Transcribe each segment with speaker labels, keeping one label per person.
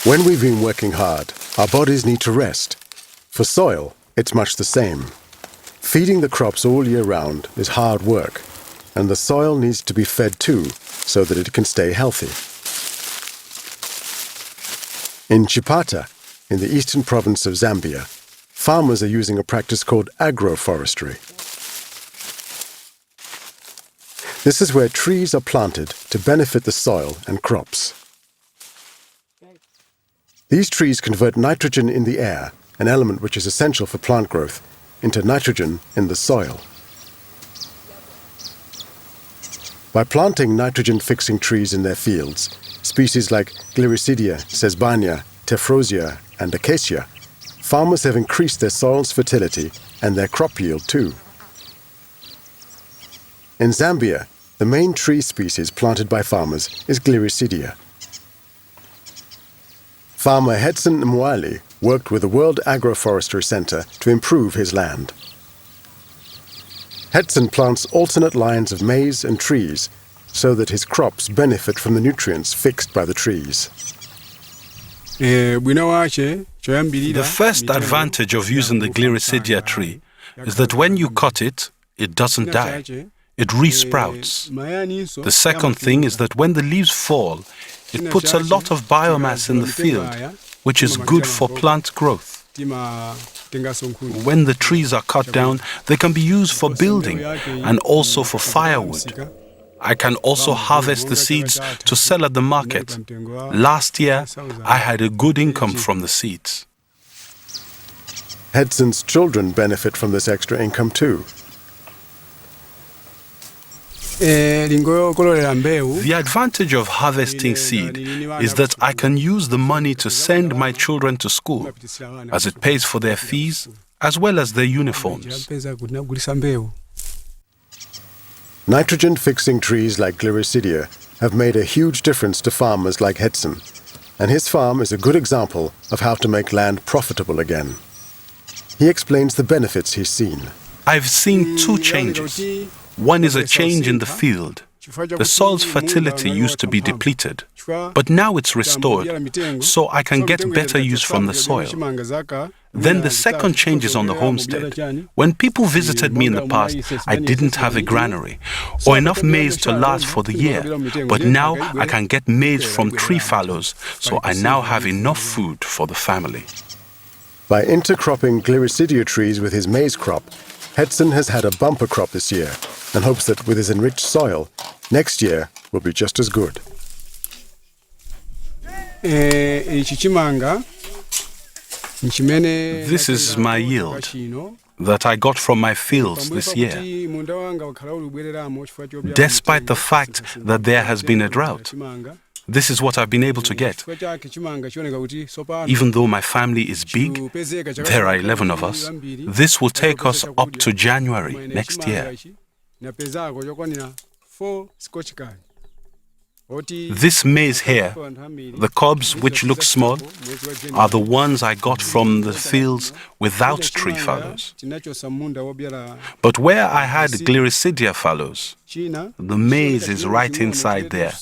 Speaker 1: When we've been working hard, our bodies need to rest. For soil, it's much the same. Feeding the crops all year round is hard work, and the soil needs to be fed too, so that it can stay healthy. In Chipata, in the eastern province of Zambia, farmers are using a practice called agroforestry. This is where trees are planted to benefit the soil and crops. These trees convert nitrogen in the air, an element which is essential for plant growth, into nitrogen in the soil. By planting nitrogen-fixing trees in their fields, species like Gliricidia, Sesbania, Tephrosia, and Acacia, farmers have increased their soil's fertility and their crop yield too. In Zambia, the main tree species planted by farmers is Gliricidia. Farmer Hedson Mwali worked with the World Agroforestry Center to improve his land. Hedson plants alternate lines of maize and trees so that his crops benefit from the nutrients fixed by the trees.
Speaker 2: The first advantage of using the Gliricidia tree is that when you cut it, it doesn't die. It resprouts. The second thing is that when the leaves fall, it puts a lot of biomass in the field, which is good for plant growth. When the trees are cut down, they can be used for building and also for firewood. I can also harvest the seeds to sell at the market. Last year, I had a good income from the seeds.
Speaker 1: Hedson's children benefit from this extra income too.
Speaker 2: The advantage of harvesting seed is that I can use the money to send my children to school, as it pays for their fees as well as their uniforms.
Speaker 1: Nitrogen-fixing trees like Gliricidia have made a huge difference to farmers like Hedson, and his farm is a good example of how to make land profitable again. He explains the benefits he's seen.
Speaker 2: I've seen two changes. One is a change in the field. The soil's fertility used to be depleted, but now it's restored, so I can get better use from the soil. Then the second change is on the homestead. When people visited me in the past, I didn't have a granary or enough maize to last for the year, but now I can get maize from tree fallows, so I now have enough food for the family.
Speaker 1: By intercropping Gliricidia trees with his maize crop, Hedson has had a bumper crop this year and hopes that with his enriched soil, next year will be just as good.
Speaker 2: This is my yield that I got from my fields this year. Despite the fact that there has been a drought, this is what I've been able to get. Even though my family is big, there are 11 of us, this will take us up to January next year. This maize here, the cobs which look small, are the ones I got from the fields without tree fallows. But where I had Gliricidia fallows, the maize is right inside there,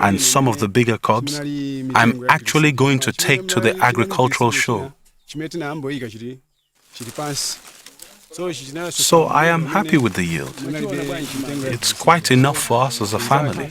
Speaker 2: and some of the bigger cobs I'm actually going to take to the agricultural show. So I am happy with the yield. It's quite enough for us as a family.